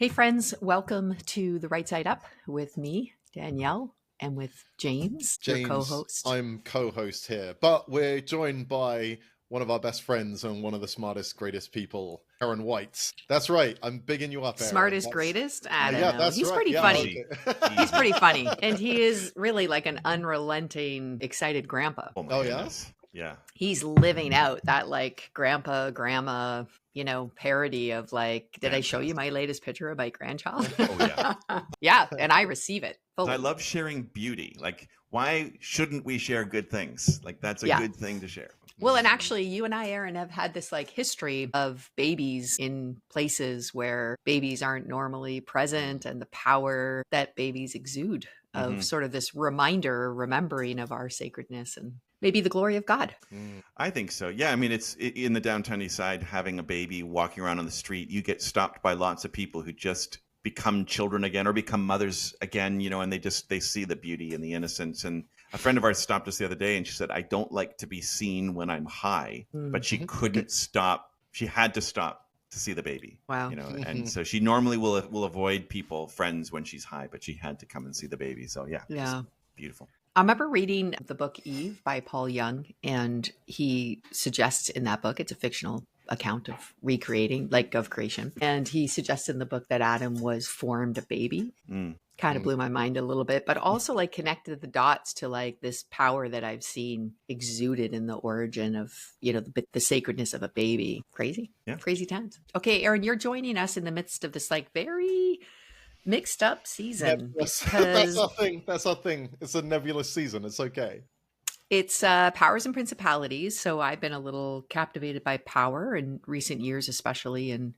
Hey, friends, welcome to The Right Side Up with me, Danielle, and with James, your co-host. I'm co-host here, but we're joined by one of our best friends and one of the smartest, greatest people, Aaron White. That's right. I'm bigging you up, Aaron. Smartest, greatest? I don't know. That's He's right. pretty Yeah, funny. okay. He's pretty funny. And he is really like an unrelenting, excited grandpa. Oh my goodness. Yeah. He's living out that like grandpa, grandma, parody of like, did I show you my latest picture of my grandchild? Oh yeah. Yeah. And I receive it fully. I love sharing beauty. Like, why shouldn't we share good things? Like, that's a good thing to share. Well, and actually, you and I, Aaron, have had this like history of babies in places where babies aren't normally present and the power that babies exude of sort of this remembering of our sacredness and maybe the glory of God. I think so. Yeah. I mean, it's in the downtown east side, having a baby walking around on the street, you get stopped by lots of people who just become children again or become mothers again, and they see the beauty and the innocence. And a friend of ours stopped us the other day and she said, I don't like to be seen when I'm high, but she couldn't stop. She had to stop to see the baby. Wow. And so she normally will avoid friends when she's high, but she had to come and see the baby. So yeah. Beautiful. I remember reading the book Eve by Paul Young, and he suggests in that book, it's a fictional account of of creation. And he suggested in the book that Adam was formed a baby. Kind of blew my mind a little bit, but also like connected the dots to like this power that I've seen exuded in the origin of, the sacredness of a baby. Crazy. Yeah. Crazy times. Okay, Aaron, you're joining us in the midst of this like very mixed up season. That's our thing. It's a nebulous season. It's okay. It's powers and principalities. So I've been a little captivated by power in recent years, especially in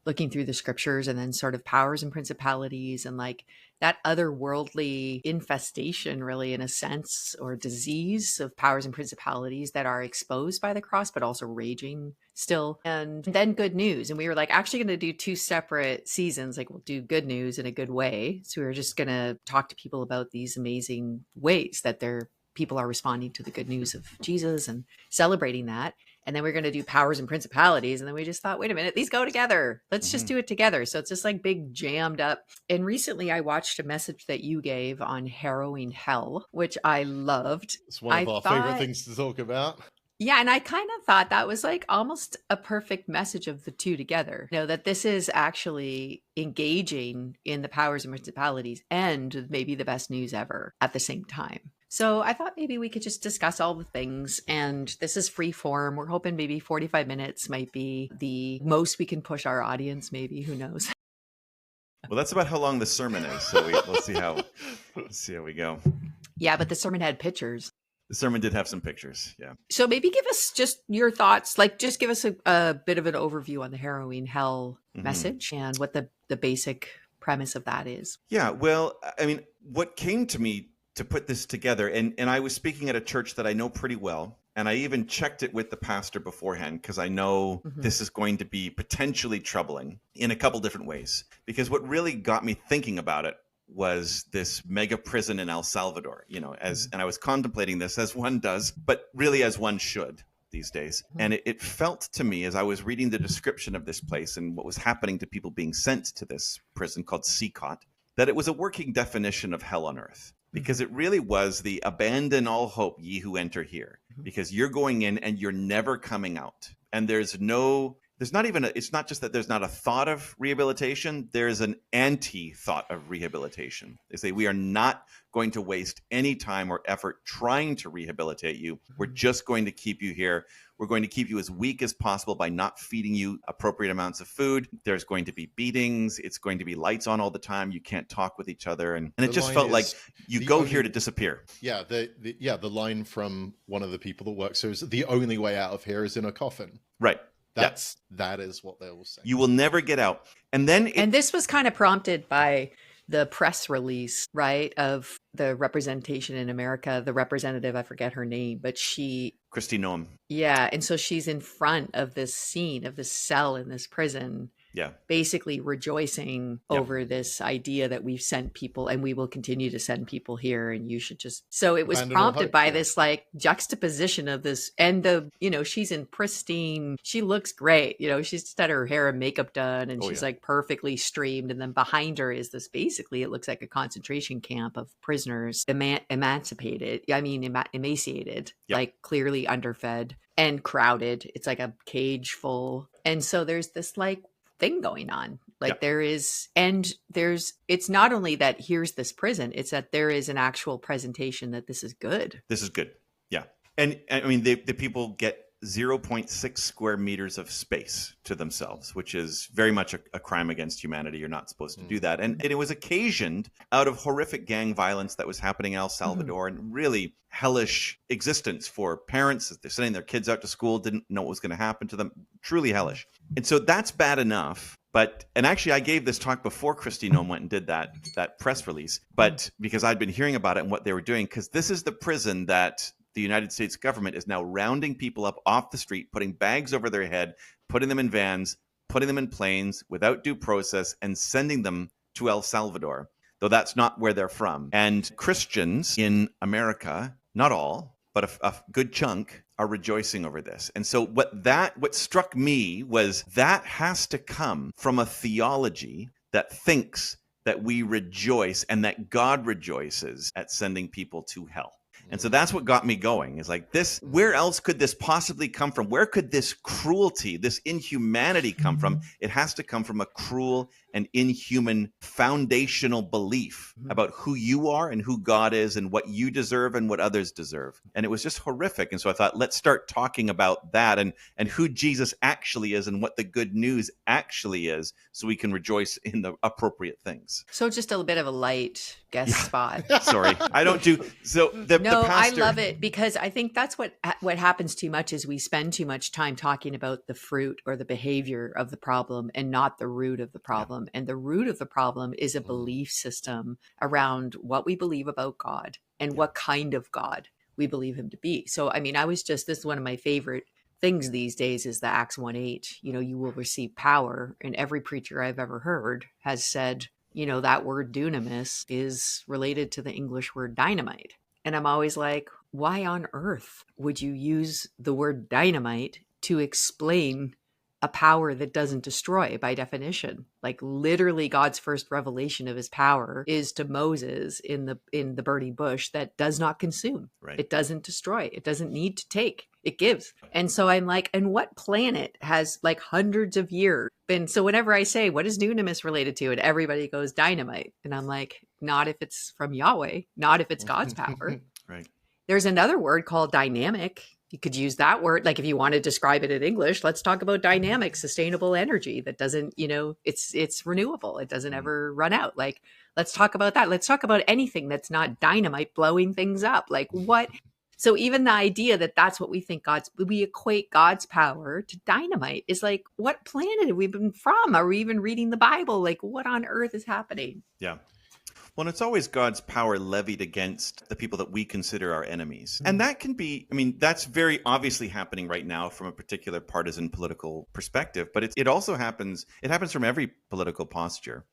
looking through the scriptures, and then sort of powers and principalities and like that otherworldly infestation, really, in a sense, or disease of powers and principalities that are exposed by the cross, but also raging still. And then good news. And we were like actually going to do two separate seasons. Like we'll do good news in a good way. So we were just going to talk to people about these amazing ways that people are responding to the good news of Jesus and celebrating that. And then we're going to do powers and principalities. And then we just thought, wait a minute, these go together. Let's just do it together. So it's just like big jammed up. And recently I watched a message that you gave on Harrowing Hell, which I loved. It's one of our favorite things to talk about. Yeah. And I kind of thought that was like almost a perfect message of the two together. That this is actually engaging in the powers and principalities and maybe the best news ever at the same time. So I thought maybe we could just discuss all the things, and this is free form. We're hoping maybe 45 minutes might be the most we can push our audience, maybe, who knows? Well, that's about how long the sermon is. So we'll see how we go. Yeah, but the sermon had pictures. The sermon did have some pictures. Yeah. So maybe give us just your thoughts, like just give us a bit of an overview on the Harrowing Hell message and what the basic premise of that is. Yeah. Well, I mean, what came to me to put this together, and I was speaking at a church that I know pretty well, and I even checked it with the pastor beforehand because I know this is going to be potentially troubling in a couple different ways. Because what really got me thinking about it was this mega prison in El Salvador, and I was contemplating this as one does, but really as one should these days. And it felt to me as I was reading the description of this place and what was happening to people being sent to this prison called Seacot, that it was a working definition of hell on earth. Because it really was the abandon all hope, ye who enter here. Because you're going in and you're never coming out. And it's not just that there's not a thought of rehabilitation, there's an anti-thought of rehabilitation. They say we are not going to waste any time or effort trying to rehabilitate you. We're just going to keep you here. We're going to keep you as weak as possible by not feeding you appropriate amounts of food. There's going to be beatings. It's going to be lights on all the time. You can't talk with each other. And it just felt like you go here to disappear. Yeah, the line from one of the people that works here is the only way out of here is in a coffin. Right. That is what they will say. You will never get out. And this was kind of prompted by the press release, right, of the representation in America, the representative, I forget her name, but Kristi Noem. Yeah. And so she's in front of this scene of this cell in this prison Yeah. basically rejoicing Yep. over this idea that we've sent people and we will continue to send people here. And you should just, so it was Abandon all prompted hope, by yeah. this like juxtaposition of this and the, she's in pristine, she looks great. She's just had her hair and makeup done and Oh, she's yeah. like perfectly streamed. And then behind her is this, basically, it looks like a concentration camp of prisoners, emancipated. I mean, emaciated, Yep. like clearly underfed and crowded. It's like a cage full. And so there's this like thing going on. Like Yeah. it's not only that here's this prison, it's that there is an actual presentation that this is good. This is good. Yeah. And I mean, the people get 0.6 square meters of space to themselves, which is very much a crime against humanity. You're not supposed to do that. And it was occasioned out of horrific gang violence that was happening in El Salvador and really hellish existence for parents. They're sending their kids out to school, didn't know what was going to happen to them. Truly hellish. And so that's bad enough. And actually, I gave this talk before Kristi Noem went and did that press release, but because I'd been hearing about it and what they were doing, because this is the prison that the United States government is now rounding people up off the street, putting bags over their head, putting them in vans, putting them in planes without due process, and sending them to El Salvador, though that's not where they're from. And Christians in America, not all, but a good chunk, are rejoicing over this. And so what struck me was that has to come from a theology that thinks that we rejoice and that God rejoices at sending people to hell. And so that's what got me going, is like this, where else could this possibly come from? Where could this cruelty, this inhumanity come from? It has to come from a cruel and inhuman foundational belief about who you are and who God is and what you deserve and what others deserve. And it was just horrific. And so I thought, let's start talking about that and who Jesus actually is and what the good news actually is, so we can rejoice in the appropriate things. So just a bit of a light guest spot. Sorry, I don't do so. The pastor, I love it, because I think that's what happens too much is we spend too much time talking about the fruit or the behavior of the problem and not the root of the problem. And the root of the problem is a belief system around what we believe about God and what kind of God we believe him to be. So, I mean, this is one of my favorite things these days is the Acts 1:8, you will receive power. And every preacher I've ever heard has said, that word dunamis is related to the English word dynamite. And I'm always like, why on earth would you use the word dynamite to explain a power that doesn't destroy by definition? Like literally God's first revelation of his power is to Moses in the burning bush that does not consume. Right. It doesn't destroy. It doesn't need to take. It gives. And so I'm like, and what planet has like hundreds of years been? So whenever I say, what is dunamis related to? And everybody goes dynamite. And I'm like, not if it's from Yahweh, not if it's God's power. Right. There's another word called dynamic. You could use that word. Like if you want to describe it in English, let's talk about dynamic, sustainable energy that doesn't, it's renewable. It doesn't ever run out. Like, let's talk about that. Let's talk about anything that's not dynamite blowing things up. Like what? So even the idea that that's what we think we equate God's power to dynamite is like, what planet have we been from? Are we even reading the Bible? Like what on earth is happening? Yeah. Well, it's always God's power levied against the people that we consider our enemies. And that can be, that's very obviously happening right now from a particular partisan political perspective, but it also happens from every political posture.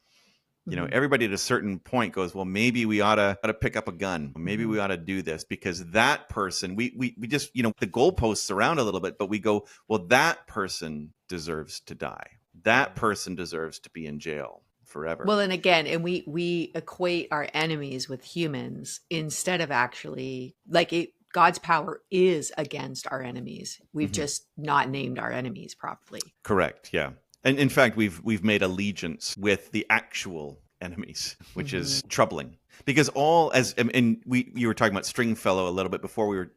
Everybody at a certain point goes, well, maybe we ought to pick up a gun. Maybe we ought to do this because that person, we just, the goalposts around a little bit, but we go, well, that person deserves to die. That person deserves to be in jail forever. Well, and again, we equate our enemies with humans instead of actually God's power is against our enemies. We've just not named our enemies properly. Correct. Yeah. And in fact, we've made allegiance with the actual enemies, which is troubling. Because you were talking about Stringfellow a little bit before we were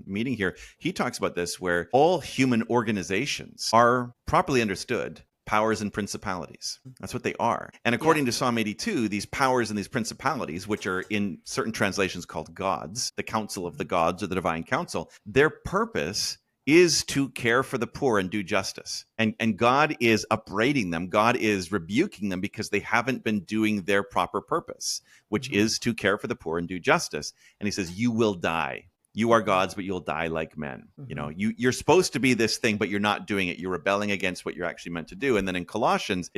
meeting here. He talks about this, where all human organizations are properly understood powers and principalities. That's what they are. And according to Psalm 82, these powers and these principalities, which are in certain translations called gods, the council of the gods or the divine council, their purpose is to care for the poor and do justice. And God is upbraiding them. God is rebuking them because they haven't been doing their proper purpose, which is to care for the poor and do justice. And he says, you will die. You are gods, but you'll die like men. You know, you're supposed to be this thing, but you're not doing it. You're rebelling against what you're actually meant to do. And then in Colossians,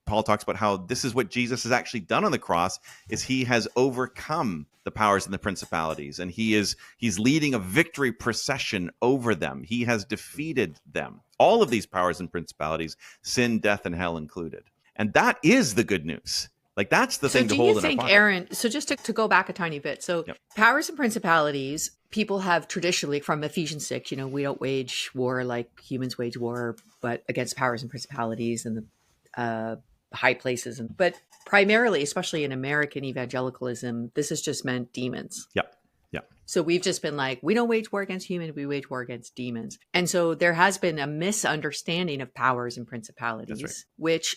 Paul talks about how this is what Jesus has actually done on the cross, is he has overcome the powers and the principalities, and he's leading a victory procession over them. He has defeated them. All of these powers and principalities, sin, death, and hell included. And that is the good news. Like, that's the thing to hold in our pocket. So do you think, Aaron, so just to go back a tiny bit, so powers and principalities, people have traditionally, from Ephesians 6, you know, we don't wage war like humans wage war, but against powers and principalities and the high places. But primarily, especially in American evangelicalism, this has just meant demons. Yep. So we've just been like, we don't wage war against humans, we wage war against demons. And so there has been a misunderstanding of powers and principalities,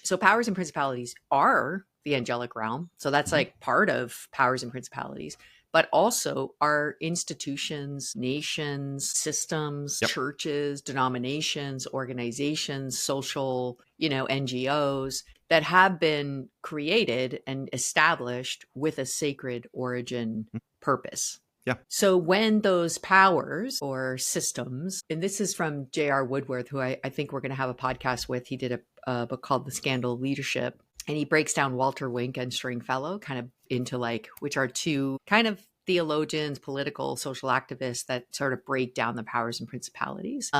so powers and principalities are the angelic realm. So that's like part of powers and principalities, but also our institutions, nations, systems, churches, denominations, organizations, social, NGOs that have been created and established with a sacred origin purpose. Yeah. So when those powers or systems, and this is from J.R. Woodworth, who I think we're going to have a podcast with. He did a book called The Scandal of Leadership, and he breaks down Walter Wink and Stringfellow kind of into which are two kind of theologians, political, social activists that sort of break down the powers and principalities.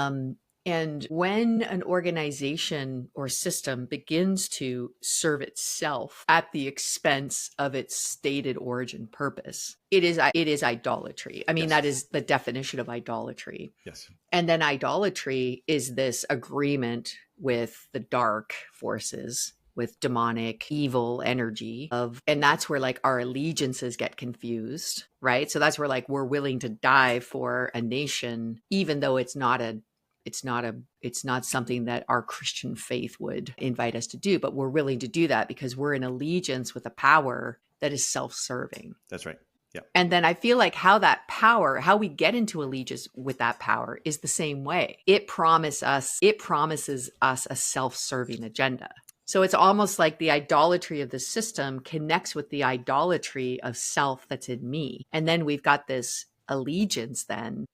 And when an organization or system begins to serve itself at the expense of its stated origin purpose, it is idolatry. I mean, that is the definition of idolatry. Yes. And then idolatry is this agreement with the dark forces, with demonic evil energy and that's where like our allegiances get confused, right? So that's where we're willing to die for a nation, even though it's not something that our Christian faith would invite us to do, but we're willing to do that because we're in allegiance with a power that is self-serving. That's right. Yeah. And then I feel like how we get into allegiance with that power is the same way. It promises us a self-serving agenda. So it's almost like the idolatry of the system connects with the idolatry of self that's in me. And then we've got this allegiance then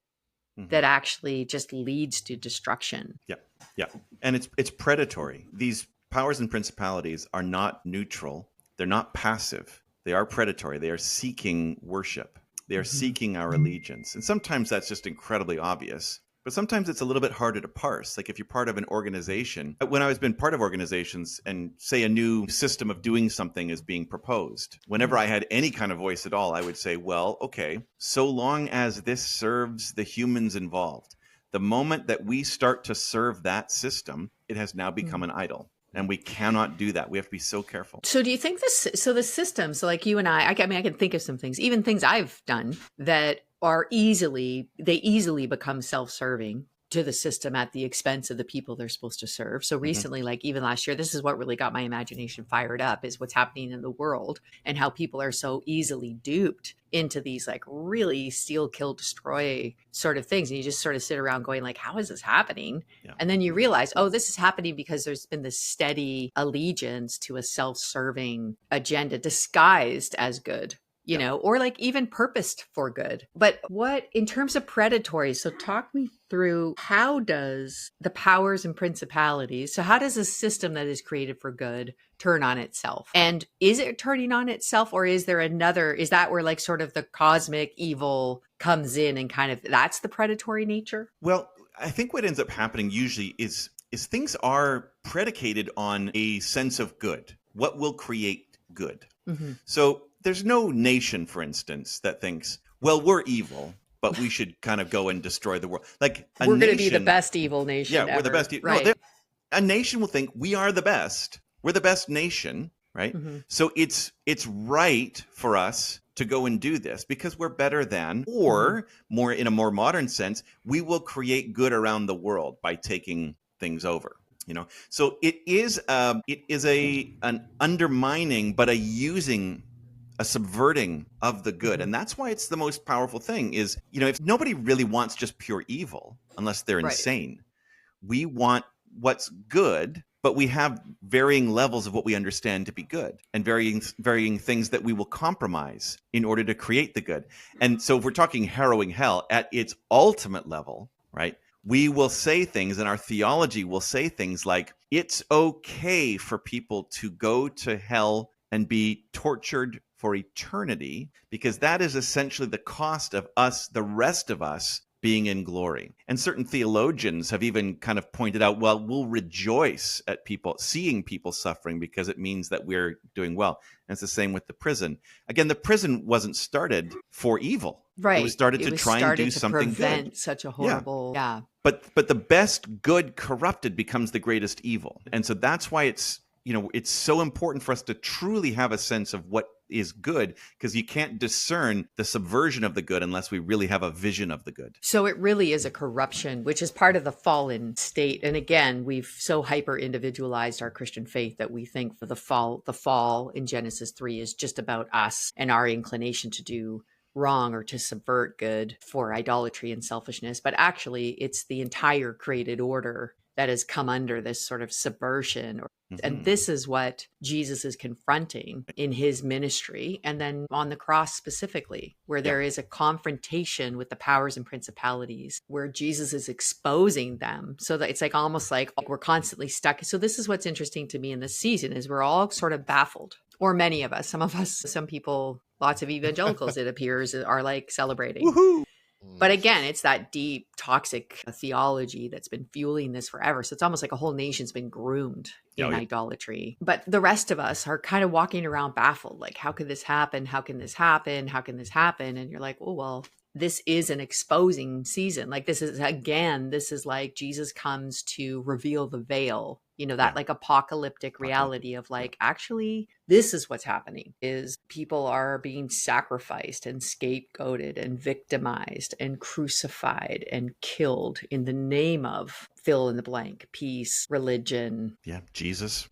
that actually just leads to destruction. Yeah. And it's predatory. These powers and principalities are not neutral. They're not passive. They are predatory. They are seeking worship. They are seeking our allegiance. And sometimes that's just incredibly obvious. But sometimes it's a little bit harder to parse. Like if you're part of an organization, when I was been part of organizations and say a new system of doing something is being proposed, whenever I had any kind of voice at all, I would say, well, okay, so long as this serves the humans involved, the moment that we start to serve that system, it has now become an idol. And we cannot do that. We have to be so careful. So do you think the system, so like you and I can think of some things, even things I've done that are easily become self-serving to the system at the expense of the people they're supposed to serve. So recently, like even last year, this is what really got my imagination fired up, is what's happening in the world and how people are so easily duped into these like really steal, kill, destroy sort of things. And you just sort of sit around going like, how is this happening? Yeah. And then you realize, oh, this is happening because there's been this steady allegiance to a self-serving agenda disguised as good. Or like even purposed for good. But what, in terms of predatory, so talk me through, how does the powers and principalities, so how does a system that is created for good turn on itself? And is it turning on itself, or is that where like sort of the cosmic evil comes in and kind of, that's the predatory nature? Well, I think what ends up happening usually is things are predicated on a sense of good. What will create good? So there's no nation, for instance, that thinks, well, we're evil, but we should kind of go and destroy the world. Like we're going to be the best evil nation. Yeah, ever. We're the best. Right. No, a nation will think we are the best. We're the best nation, right? So it's right for us to go and do this because we're better than, or more in a more modern sense, we will create good around the world by taking things over. So it is an undermining, but a subverting of the good. And that's why it's the most powerful thing is, if nobody really wants just pure evil, unless they're insane, we want what's good but we have varying levels of what we understand to be good, and varying things that we will compromise in order to create the good. And so if we're talking harrowing hell at its ultimate level, right, we will say things, and our theology will say things like, it's okay for people to go to hell and be tortured for eternity, because that is essentially the cost of us, the rest of us, being in glory. And certain theologians have even kind of pointed out, well, we'll rejoice at seeing people suffering, because it means that we're doing well. And it's the same with the prison. Again, the prison wasn't started for evil. Right. It was started to try and do something prevent good. Such a horrible, yeah. But the best good corrupted becomes the greatest evil. And so that's why it's so important for us to truly have a sense of what is good, because you can't discern the subversion of the good unless we really have a vision of the good. So it really is a corruption, which is part of the fallen state. And again, we've so hyper individualized our Christian faith that we think the fall in Genesis 3 is just about us and our inclination to do wrong or to subvert good for idolatry and selfishness. But actually, it's the entire created order that has come under this sort of subversion. And this is what Jesus is confronting in his ministry, and then on the cross specifically, where there is a confrontation with the powers and principalities, where Jesus is exposing them, so that it's like almost like we're constantly stuck. So this is what's interesting to me in this season, is we're all sort of baffled, or many of us, some people, lots of evangelicals, it appears, are like celebrating. Woohoo! But again, it's that deep, toxic theology that's been fueling this forever. So it's almost like a whole nation's been groomed in idolatry. But the rest of us are kind of walking around baffled. Like, how could this happen? How can this happen? How can this happen? And you're like, oh, well, this is an exposing season. Like, this is like Jesus comes to reveal the veil, that like apocalyptic reality of like, actually, this is what's happening, is people are being sacrificed and scapegoated and victimized and crucified and killed in the name of fill in the blank, peace, religion. Yeah, Jesus.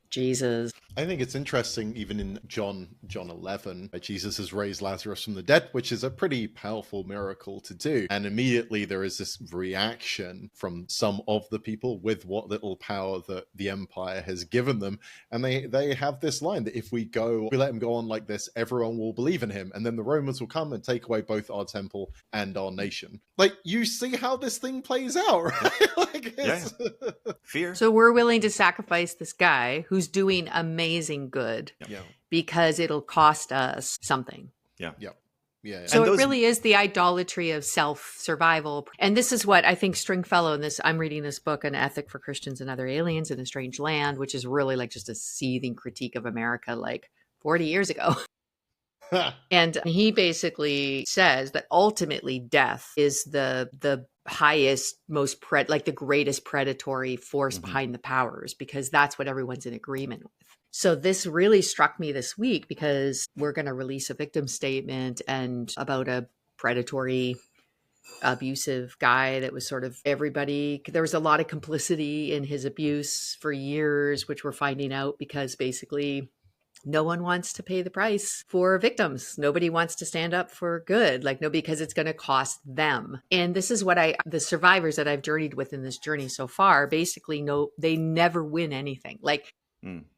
I think it's interesting, even in John 11, Jesus has raised Lazarus from the dead, which is a pretty powerful miracle to do. And immediately there is this reaction from some of the people with what little power that the empire has given them. And they have this line that if we let him go on like this, everyone will believe in him. And then the Romans will come and take away both our temple and our nation. Like, you see how this thing plays out, right? Like, Fear. So we're willing to sacrifice this guy who's doing amazing good because it'll cost us something. Yeah. So it really is the idolatry of self-survival. And this is what I think Stringfellow, I'm reading this book, An Ethic for Christians and Other Aliens in a Strange Land, which is really like just a seething critique of America like 40 years ago. And he basically says that ultimately death is the highest, most like the greatest predatory force behind the powers, because that's what everyone's in agreement with. So this really struck me this week, because we're going to release a victim statement and about a predatory, abusive guy that was sort of everybody. There was a lot of complicity in his abuse for years, which we're finding out because basically no one wants to pay the price for victims. Nobody wants to stand up for good, because it's going to cost them. And this is what the survivors that I've journeyed with in this journey so far, basically know they never win anything.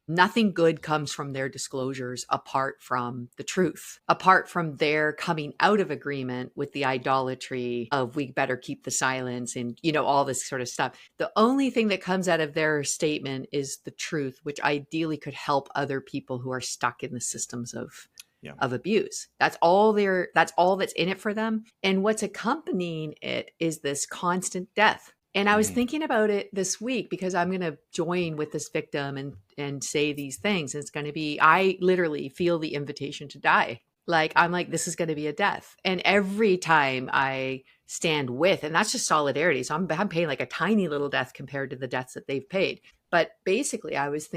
Nothing good comes from their disclosures apart from the truth, apart from their coming out of agreement with the idolatry of we better keep the silence and, all this sort of stuff. The only thing that comes out of their statement is the truth, which ideally could help other people who are stuck in the systems of abuse. That's all that's in it for them. And what's accompanying it is this constant death. And I was thinking about it this week, because I'm going to join with this victim and say these things. And it's going to be, I literally feel the invitation to die. I'm like, this is going to be a death. And every time I stand with, and that's just solidarity. So I'm paying like a tiny little death compared to the deaths that they've paid. But basically I was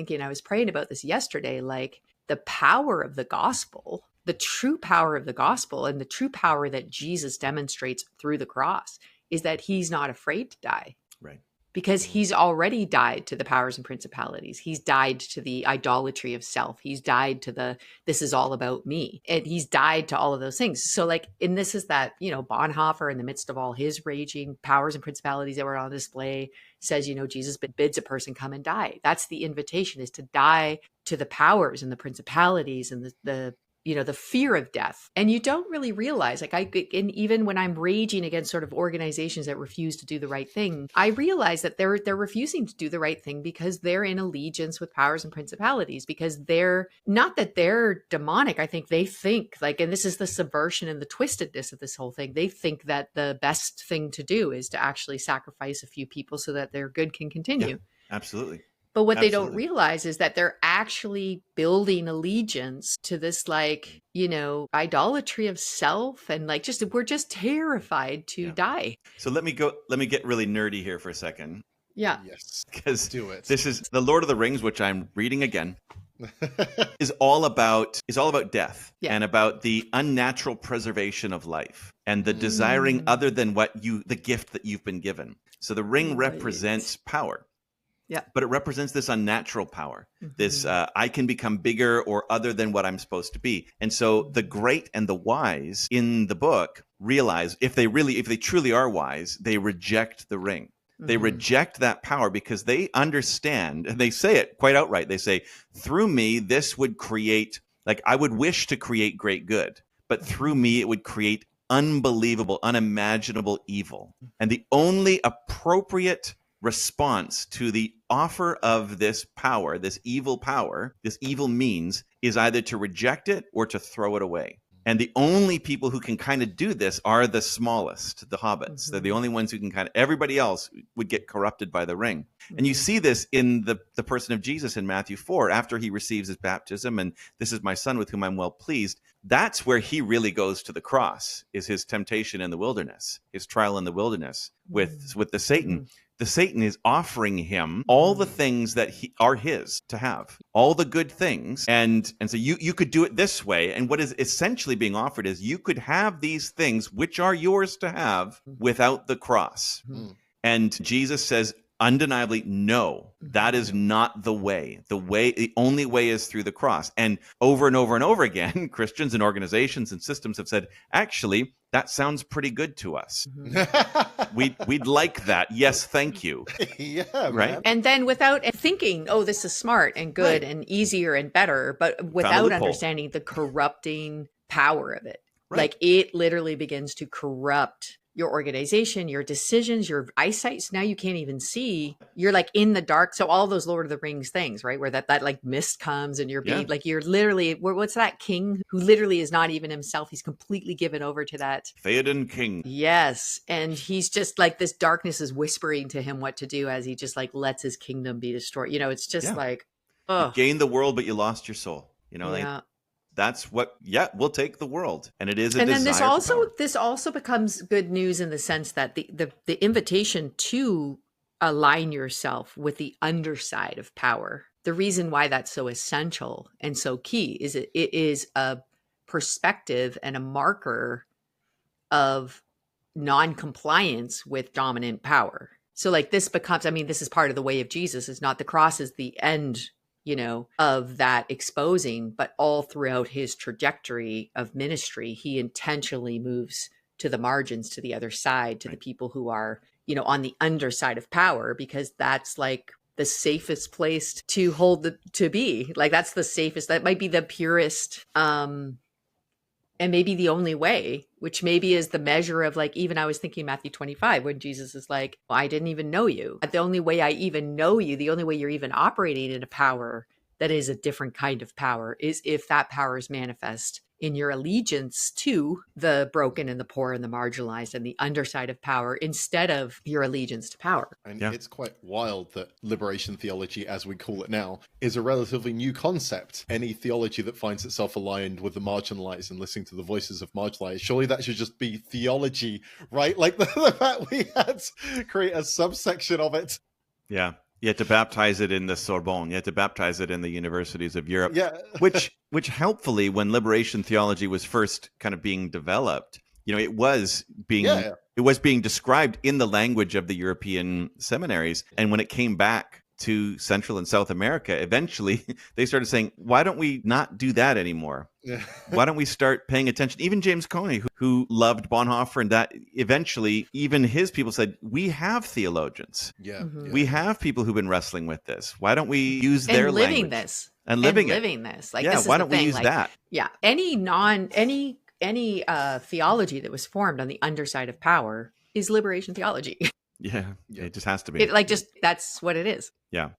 praying about this yesterday, like the power of the gospel, the true power of the gospel, and the true power that Jesus demonstrates through the cross is that he's not afraid to die. Right. because he's already died to the powers and principalities. He's died to the idolatry of self. He's died to the, this is all about me. And he's died to all of those things. So like, and this is that, Bonhoeffer in the midst of all his raging powers and principalities that were on display says, Jesus bids a person come and die. That's the invitation, is to die to the powers and the principalities and the fear of death. And you don't really realize, and even when I'm raging against sort of organizations that refuse to do the right thing, I realize that they're refusing to do the right thing because they're in allegiance with powers and principalities, because they're not that they're demonic. I think they think and this is the subversion and the twistedness of this whole thing. They think that the best thing to do is to actually sacrifice a few people so that their good can continue. Yeah, absolutely. But what they don't realize is that they're actually building allegiance to this, idolatry of self. And we're just terrified to die. So let me get really nerdy here for a second. Yeah. Yes. Because do it. This is the Lord of the Rings, which I'm reading again, is all about death and about the unnatural preservation of life and the desiring other than the gift that you've been given. So the ring represents power. Yeah. But it represents this unnatural power, this I can become bigger or other than what I'm supposed to be. And so the great and the wise in the book realize if they truly are wise, they reject the ring. They reject that power because they understand, and they say it quite outright. They say, through me, this would create, I would wish to create great good, but through me, it would create unbelievable, unimaginable evil. And the only appropriate response to the offer of this power, this evil means, is either to reject it or to throw it away. And the only people who can kind of do this are the smallest, the hobbits. They're the only ones who can everybody else would get corrupted by the ring. And you see this in the person of Jesus in Matthew 4, after he receives his baptism, and this is my son with whom I'm well pleased. That's where he really goes to the cross, is his temptation in the wilderness, his trial in the wilderness with the Satan. The Satan is offering him all the things that are his to have, all the good things. And so you could do it this way. And what is essentially being offered is you could have these things which are yours to have without the cross. And Jesus says, undeniably, no, that is not the way. The only way is through the cross. And over and over again, Christians and organizations and systems have said, actually, that sounds pretty good to us. We'd like that. Yes, thank you. Yeah, right. Man. And then without thinking, oh, this is smart and good and easier and better, but without understanding the corrupting power of it. Right. It literally begins to corrupt your organization, your decisions, your eyesight. So now you can't even see. You're in the dark. So all those Lord of the Rings things, right? Where that mist comes and you're being you're literally, what's that king who literally is not even himself? He's completely given over to that. Theoden King. Yes. And he's just this darkness is whispering to him what to do as he just lets his kingdom be destroyed. It's just oh. You gained the world, but you lost your soul. That's what, we'll take the world. And it is a desire. And then this also becomes good news in the sense that the invitation to align yourself with the underside of power. The reason why that's so essential and so key is it is a perspective and a marker of non-compliance with dominant power. So this becomes, this is part of the way of Jesus. Is not the cross is the end of that exposing, but all throughout his trajectory of ministry, he intentionally moves to the margins, to the other side, to the people who are, on the underside of power, because that's the safest place to hold to be. That's the safest, that might be the purest, and maybe the only way, which maybe is the measure of even I was thinking Matthew 25, when Jesus is I didn't even know you. The only way I even know you, the only way you're even operating in a power that is a different kind of power, is if that power is manifest in your allegiance to the broken and the poor and the marginalized and the underside of power, instead of your allegiance to power. And it's quite wild that liberation theology, as we call it now, is a relatively new concept. Any theology that finds itself aligned with the marginalized and listening to the voices of marginalized, surely that should just be theology, right? The fact we had to create a subsection of it. Yeah. You had to baptize it in the Sorbonne. You had to baptize it in the universities of Europe. Yeah. which helpfully, when liberation theology was first kind of being developed, it was being it was being described in the language of the European seminaries. And when it came back to Central and South America, eventually they started saying, why don't we not do that anymore? Why don't we start paying attention? Even James Coney, who loved Bonhoeffer, and that eventually even his people said, we have theologians. We have people who've been wrestling with this. Why don't we use their living language? This. And living this. Like, yeah, this is why don't we thing. use like, that? Yeah. Any theology that was formed on the underside of power is liberation theology. Yeah, it just has to be. That's what it is. Yeah.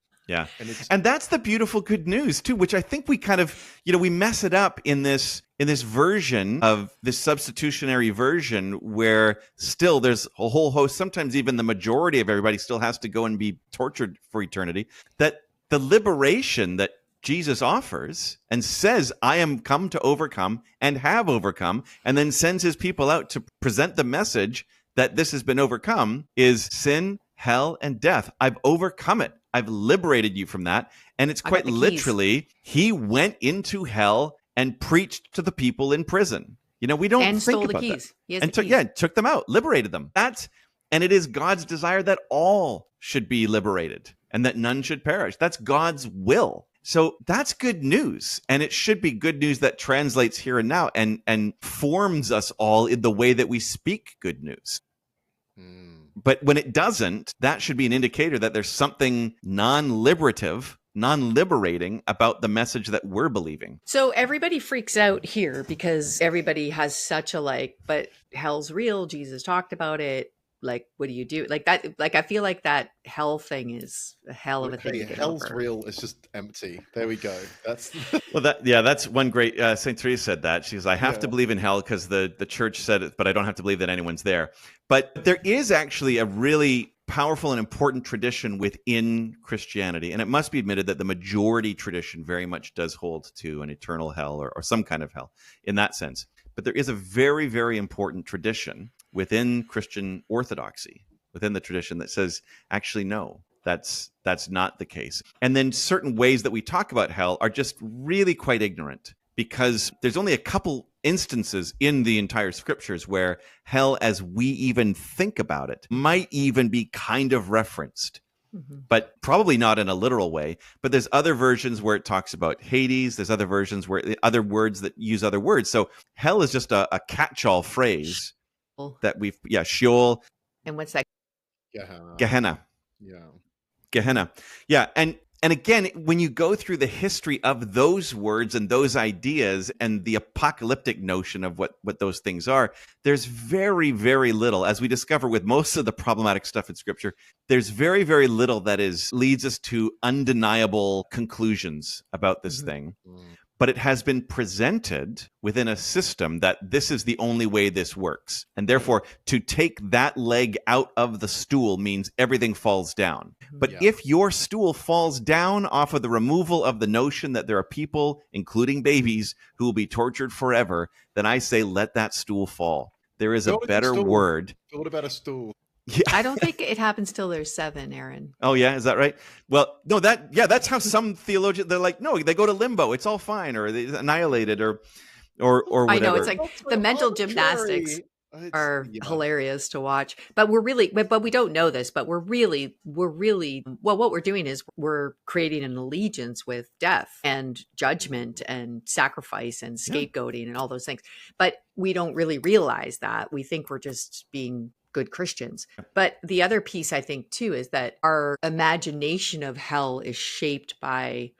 And that's the beautiful good news too, which I think we kind of, we mess it up in this version of this substitutionary version where still there's a whole host, sometimes even the majority of everybody still has to go and be tortured for eternity. That the liberation that Jesus offers and says, I am come to overcome and have overcome, and then sends his people out to present the message that this has been overcome is sin, hell, and death. I've overcome it. I've liberated you from that. And it's quite literally, he went into hell and preached to the people in prison. We don't think stole about the keys. that. And took them out, liberated them. And it is God's desire that all should be liberated and that none should perish. That's God's will. So that's good news. And it should be good news that translates here and now and forms us all in the way that we speak good news. But when it doesn't, that should be an indicator that there's something non-liberative, non-liberating about the message that we're believing. So everybody freaks out here because everybody has such a but hell's real. Jesus talked about it. Like, what do you do? Like that, I feel like that hell thing is a hell of a thing. Hell's real. It's just empty. There we go. That's that's one great, St. Teresa said that. She goes, I have to believe in hell because the church said it, but I don't have to believe that anyone's there. But there is actually a really powerful and important tradition within Christianity. And it must be admitted that the majority tradition very much does hold to an eternal hell or some kind of hell in that sense. But there is a very, very important tradition within Christian orthodoxy, within the tradition that says, actually, no, that's not the case. And then certain ways that we talk about hell are just really quite ignorant because there's only a couple instances in the entire scriptures where hell, as we even think about it, might even be kind of referenced. But probably not in a literal way. But there's other versions where it talks about Hades. There's other versions where other words that use other words. So hell is just a catch-all phrase that Sheol. And what's that? Gehenna. Gehenna. Yeah. And again, when you go through the history of those words and those ideas and the apocalyptic notion of what those things are, there's very, very little, as we discover with most of the problematic stuff in Scripture, there's very, very little that leads us to undeniable conclusions about this thing. But it has been presented within a system that this is the only way this works. And therefore, to take that leg out of the stool means everything falls down. But if your stool falls down off of the removal of the notion that there are people, including babies, who will be tortured forever, then I say, let that stool fall. There is a better word. What about a stool? Yeah. I don't think it happens till there's 7, Aaron. Oh yeah, is that right? Well, no, that's how some theologians, they're like, no, they go to limbo, it's all fine, or they annihilated, or whatever. I know, it's like the mental gymnastics are hilarious to watch. But we don't know this, but we're really well, what we're doing is we're creating an allegiance with death and judgment and sacrifice and scapegoating and all those things. But we don't really realize that. We think we're just being good Christians. But the other piece I think too is that our imagination of hell is shaped by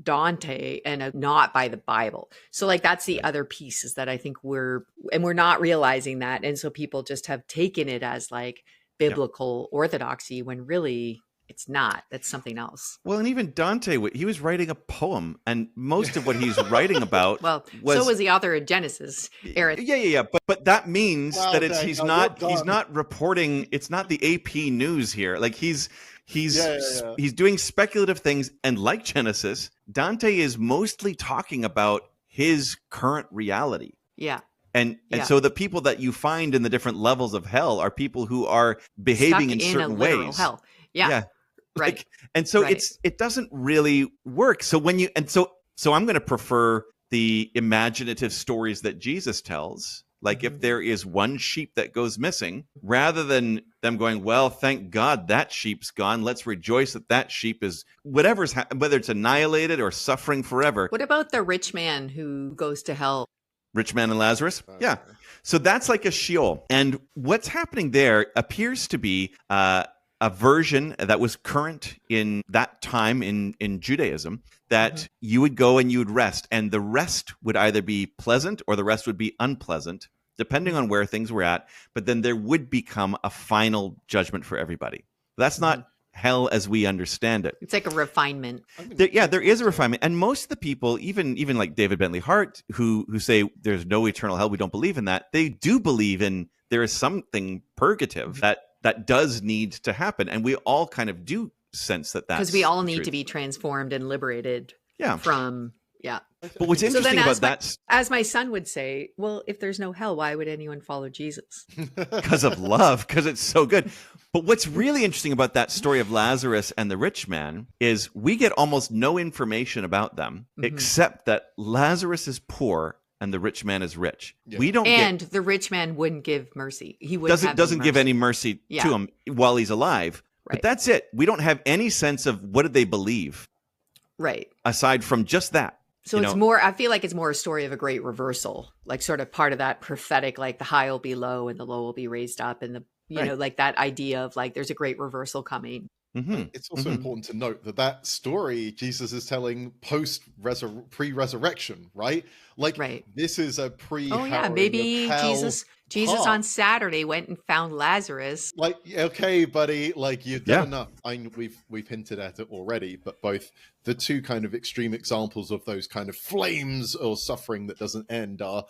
Dante and not by the Bible. So that's the other piece, is that I think we're not realizing that. And so people just have taken it as biblical orthodoxy when really it's not. That's something else. Well, and even Dante, he was writing a poem, and most of what he's writing about so was the author of Genesis, Aaron. Yeah. But that means that he's not reporting. It's not the AP news here. He's doing speculative things, and like Genesis, Dante is mostly talking about his current reality. Yeah. And so the people that you find in the different levels of hell are people who are behaving in certain ways. Hell. Yeah. Right. And so it doesn't really work. So so I'm going to prefer the imaginative stories that Jesus tells Like if there is one sheep that goes missing, rather than them going, well, thank God that sheep's gone. Let's rejoice that that sheep is whether it's annihilated or suffering forever. What about the rich man who goes to hell? Rich man and Lazarus? Yeah. So that's like a Sheol. And what's happening there appears to be a version that was current in that time in Judaism, that you would go and you would rest. And the rest would either be pleasant or the rest would be unpleasant, depending on where things were at. But then there would become a final judgment for everybody. That's not hell as we understand it. It's like a refinement. There is a refinement. And most of the people, even like David Bentley Hart, who say there's no eternal hell, we don't believe in that, they do believe in there is something purgative that does need to happen. And we all kind of do sense that's because we all need to be transformed and liberated from But what's interesting about that, as my son would say, well, if there's no hell, why would anyone follow Jesus? Because of love, because it's so good. But what's really interesting about that story of Lazarus and the rich man is we get almost no information about them except that Lazarus is poor and the rich man is rich. Yeah. We don't the rich man wouldn't give mercy. He doesn't give any mercy to him while he's alive. Right. But that's it. We don't have any sense of what did they believe. Right. Aside from just that. So it's more, I feel like it's more a story of a great reversal, like sort of part of that prophetic, like the high will be low and the low will be raised up. And you know, like that idea of like, there's a great reversal coming. It's also important to note that story Jesus is telling pre-resurrection, right? Like this is a maybe Jesus on Saturday went and found Lazarus. Like, okay, buddy, like you've done enough. We've hinted at it already, but both the two kind of extreme examples of those kind of flames or suffering that doesn't end are,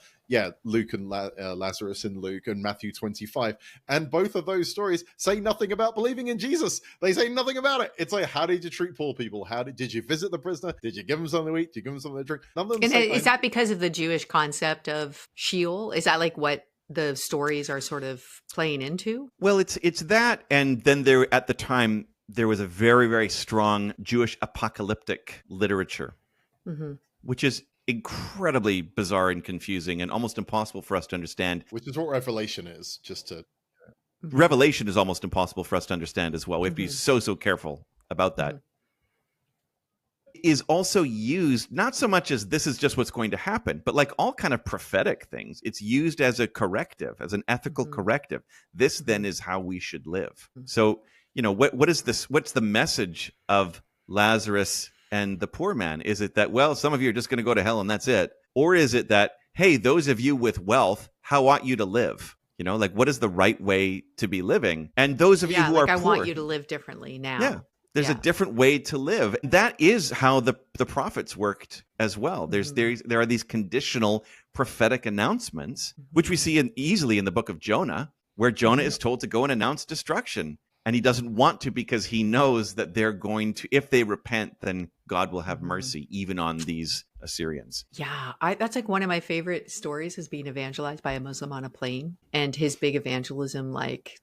Luke and Lazarus in Luke and Matthew 25. And both of those stories say nothing about believing in Jesus. They say nothing about it. It's like, how did you treat poor people? Did you visit the prisoner? Did you give them something to eat? Did you give them something to drink? None of them is that because of the Jewish concept of Sheol? Is that like what the stories are sort of playing into? Well, it's that, and then there at the time there was a very, very strong Jewish apocalyptic literature, which is incredibly bizarre and confusing and almost impossible for us to understand. Which is what Revelation is, Revelation is almost impossible for us to understand as well. We have to be so careful about that. Is also used not so much as this is just what's going to happen, but like all kind of prophetic things. It's used as a corrective, as an ethical corrective. This then is how we should live. So, what is this? What's the message of Lazarus and the poor man? Is it that, well, some of you are just going to go to hell and that's it? Or is it that, hey, those of you with wealth, how ought you to live? Like what is the right way to be living? And those of you who are poor, I want you to live differently now. Yeah. There's a different way to live. That is how the prophets worked as well. There are these conditional prophetic announcements, which we see easily in the book of Jonah, where Jonah is told to go and announce destruction. And he doesn't want to because he knows that they're going to, if they repent, then God will have mercy even on these Assyrians. Yeah, that's like one of my favorite stories is being evangelized by a Muslim on a plane. And his big evangelism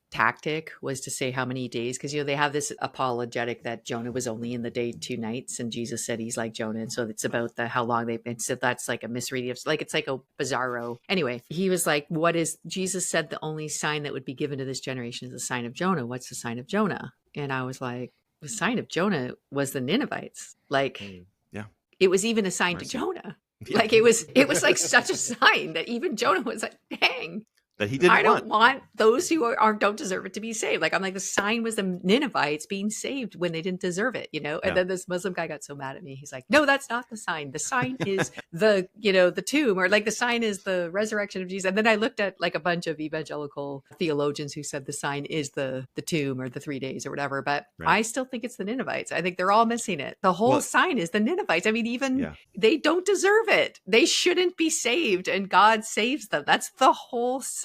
tactic was to say how many days, because they have this apologetic that Jonah was only in the day 2 nights, and Jesus said he's like Jonah, and so it's about how long they've been. So that's like a misreading of it's like a bizarro. Anyway, he was like, Jesus said the only sign that would be given to this generation is the sign of Jonah. What's the sign of Jonah? And I was like, the sign of Jonah was the Ninevites. It was even a sign to Jonah. Yeah. It was like such a sign that even Jonah was like, dang. That he didn't I don't want those who don't deserve it to be saved. I'm like, the sign was the Ninevites being saved when they didn't deserve it, And then this Muslim guy got so mad at me. He's like, no, that's not the sign. The sign is the tomb, or the sign is the resurrection of Jesus. And then I looked at a bunch of evangelical theologians who said the sign is the tomb or the 3 days or whatever. But I still think it's the Ninevites. I think they're all missing it. The whole sign is the Ninevites. I mean, even they don't deserve it. They shouldn't be saved, and God saves them. That's the whole sign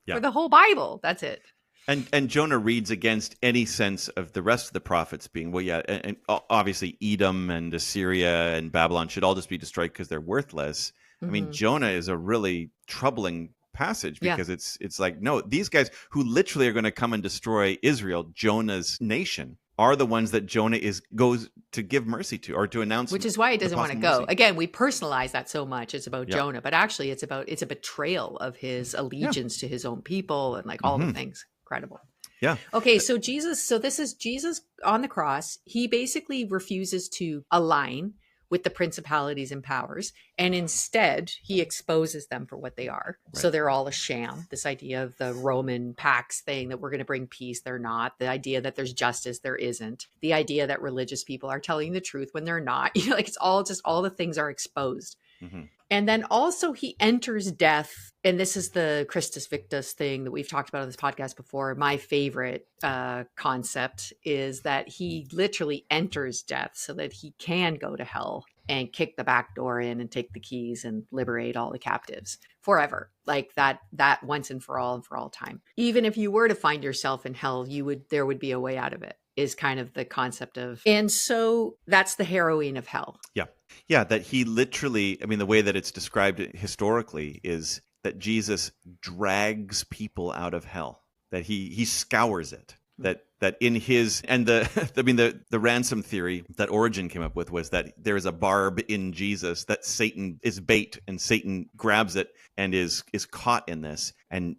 for the whole Bible. That's it. And Jonah reads against any sense of the rest of the prophets being, and obviously Edom and Assyria and Babylon should all just be destroyed because they're worthless. I mean, Jonah is a really troubling passage because it's like, no, these guys who literally are going to come and destroy Israel, Jonah's nation, are the ones that Jonah goes to give mercy to, or to announce. Which is why he doesn't want to go. mercy. Again, we personalize that so much. It's about Yep. Jonah, but actually it's a betrayal of his allegiance to his own people and like all the things. Incredible. Yeah. Okay, so this is Jesus on the cross. He basically refuses to align with the principalities and powers, and instead he exposes them for what they are. Right. So they're all a sham. This idea of the Roman Pax thing, that we're going to bring peace, they're not. The idea that there's justice, there isn't. The idea that religious people are telling the truth when they're not. Like it's all the things are exposed. Mm-hmm. And then also he enters death. And this is the Christus Victus thing that we've talked about on this podcast before. My favorite concept is that he literally enters death so that he can go to hell and kick the back door in and take the keys and liberate all the captives forever. Like that once and for all time. Even if you were to find yourself in hell, there would be a way out of it, is kind of the concept of. And so that's the harrowing of hell. Yeah. Yeah, that he literally, the way that it's described historically is that Jesus drags people out of hell, that he scours it, that in his, and the ransom theory that Origen came up with was that there is a barb in Jesus, that Satan is bait and Satan grabs it and is caught in this, and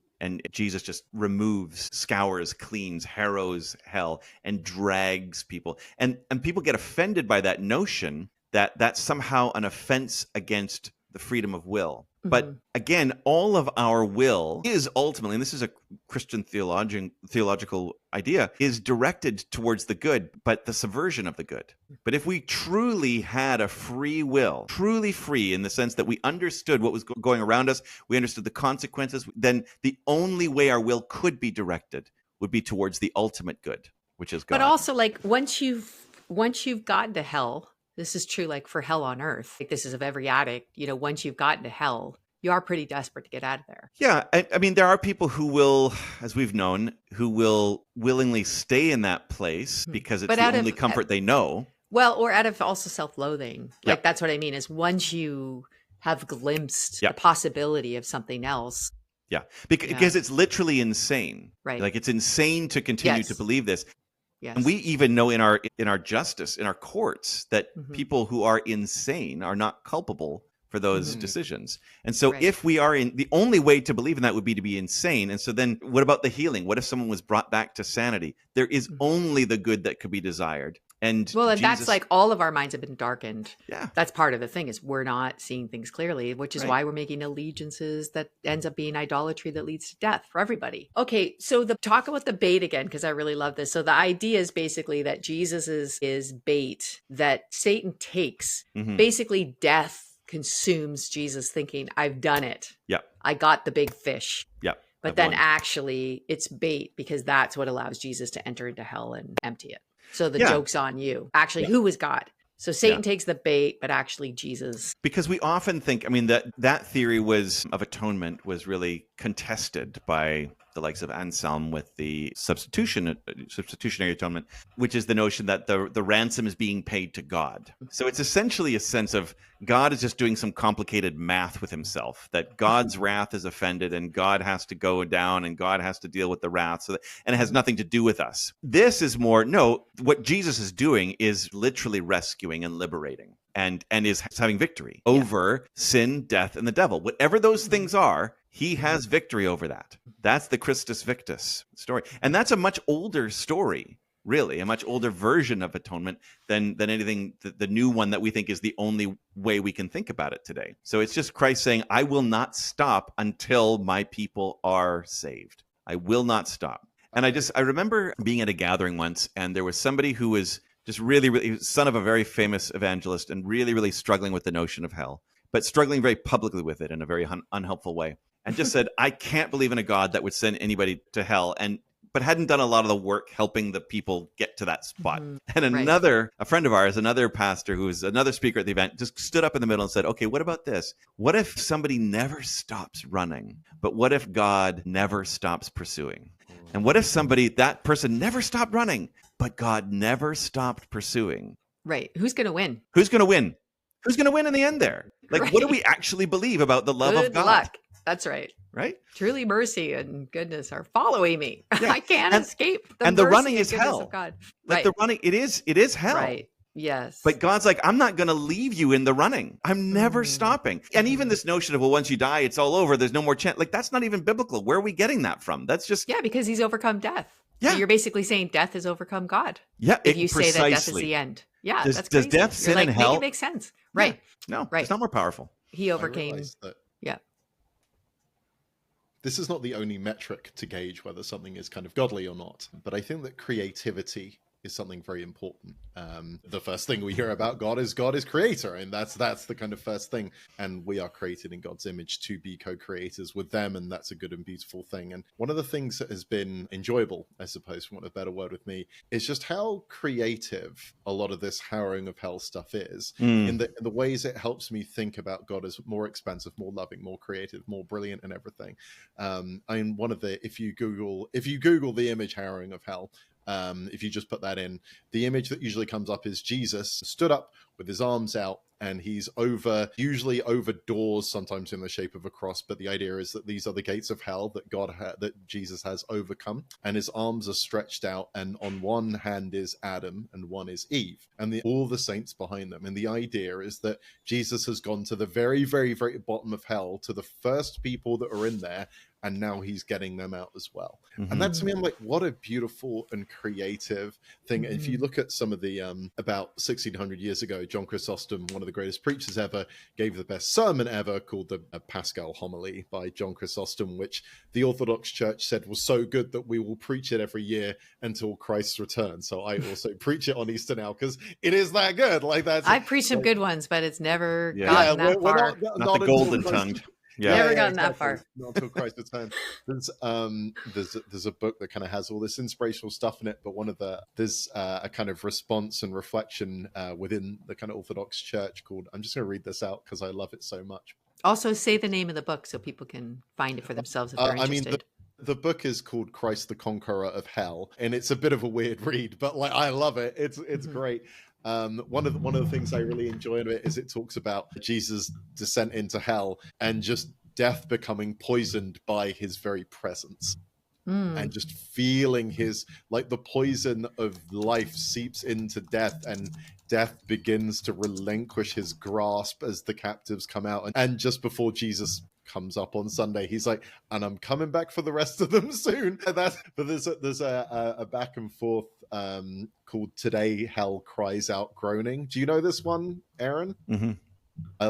Jesus just removes, scours, cleans, harrows hell, and drags people. And people get offended by that notion that that's somehow an offense against the freedom of will. Mm-hmm. But again, all of our will is ultimately, and this is a Christian theological idea, is directed towards the good, but the subversion of the good. But if we truly had a free will, truly free in the sense that we understood what was going around us, we understood the consequences, then the only way our will could be directed would be towards the ultimate good, which is God. But also, like, once you've gotten to hell, this is true, like for hell on earth. Like this is of every addict. Once you've gotten to hell, you are pretty desperate to get out of there. Yeah. There are people who will, as we've known, who will willingly stay in that place because it's the only comfort they know. Well, or out of also self-loathing. Like that's what I mean is once you have glimpsed the possibility of something else. Yeah. Because it's literally insane. Right. Like it's insane to continue to believe this. Yes. And we even know in our justice, in our courts, that people who are insane are not culpable for those decisions. And so if we are the only way to believe in that would be to be insane. And so then what about the healing? What if someone was brought back to sanity? There is only the good that could be desired. And that's like all of our minds have been darkened. Yeah. That's part of the thing is we're not seeing things clearly, which is why we're making allegiances that ends up being idolatry that leads to death for everybody. Okay, so talk about the bait again, because I really love this. So the idea is basically that Jesus is bait that Satan takes. Basically, death consumes Jesus thinking, I've done it. Yeah. I got the big fish. Yeah. But then actually it's bait because that's what allows Jesus to enter into hell and empty it. So the joke's on you. Actually, who was God? So Satan takes the bait, but actually Jesus. Because we often think, that theory of atonement was really contested by the likes of Anselm with the substitutionary atonement, which is the notion that the ransom is being paid to God. So it's essentially a sense of God is just doing some complicated math with himself, that God's wrath is offended and God has to go down and God has to deal with the wrath, and it has nothing to do with us. This is what Jesus is doing is literally rescuing and liberating. And is having victory over sin, death, and the devil. Whatever those things are, he has victory over that. That's the Christus Victus story. And that's a much older story, really, a much older version of atonement than anything, the new one that we think is the only way we can think about it today. So it's just Christ saying, I will not stop until my people are saved. I will not stop. And I remember being at a gathering once, and there was somebody who was just really, son of a very famous evangelist and really, really struggling with the notion of hell, but struggling very publicly with it in a very unhelpful way. And just said, I can't believe in a God that would send anybody to hell, but hadn't done a lot of the work helping the people get to that spot. And a friend of ours, another pastor who was another speaker at the event, just stood up in the middle and said, okay, what about this? What if somebody never stops running, but what if God never stops pursuing? And what if that person never stopped running, but God never stopped pursuing? Right. Who's going to win? Who's going to win? Who's going to win in the end there? Like, what do we actually believe about the love of God? Good luck. That's right. right? Truly mercy and goodness are following me. Yeah. I can't escape the And the mercy running and is goodness hell. of God. Like Right. the running, it is hell. Right. Yes. But God's like, I'm not going to leave you in the running. I'm never stopping. And even this notion of, well, once you die, it's all over. There's no more chance. Like, that's not even biblical. Where are we getting that from? That's just. Yeah, because he's overcome death. Yeah. So you're basically saying death has overcome God. Yeah. If you say that death is precisely. the end. Yeah, Does that's crazy. death, You're sin, like, and make hell? it make sense. Right. Yeah. No, Right. it's not more powerful. He I overcame. realized that Yeah. this is not the only metric to gauge whether something is kind of godly or not, but I think that creativity is something very important. The first thing we hear about God is creator, and that's the kind of first thing. And we are created in God's image to be co-creators with them, and that's a good and beautiful thing. And one of the things that has been enjoyable, I suppose, for want of a better word with me, is just how creative a lot of this Harrowing of Hell stuff is. In the ways it helps me think about God as more expansive, more loving, more creative, more brilliant, and everything. I mean, one of the if you Google the image Harrowing of Hell. If you just put that in, the image that usually comes up is Jesus stood up with his arms out, and he's usually over doors, sometimes in the shape of a cross. But the idea is that these are the gates of hell that that Jesus has overcome, and his arms are stretched out, and on one hand is Adam and one is Eve, and all the saints behind them. And the idea is that Jesus has gone to the very, very, very bottom of hell, to the first people that are in there, and now he's getting them out as well. And that, to me, I'm like, what a beautiful and creative thing. If you look at some of the about 1600 years ago, John Chrysostom, one of the greatest preachers ever, gave the best sermon ever, called the Paschal Homily by John Chrysostom, which the Orthodox Church said was so good that we will preach it every year until Christ's return. So I also preach it on Easter now, because it is that good. Like, that's I've preached some good ones, but it's never gotten that far. Not the golden tongued. Yeah, never gotten that far. Not until Christ returns. There's a book that kind of has all this inspirational stuff in it, but there's a kind of response and reflection within the kind of Orthodox Church called, I'm just going to read this out because I love it so much. Also, say the name of the book so people can find it for themselves if they're interested. The book is called Christ the Conqueror of Hell, and it's a bit of a weird read, but like, I love it. It's great. One of the things I really enjoy in it is it talks about Jesus' descent into hell and just death becoming poisoned by his very presence. And just feeling his, like, the poison of life seeps into death, and death begins to relinquish his grasp as the captives come out. And just before Jesus comes up on Sunday, he's like, and I'm coming back for the rest of them soon. But there's a back and forth called Today Hell Cries Out Groaning. Do you know this one, Aaron? I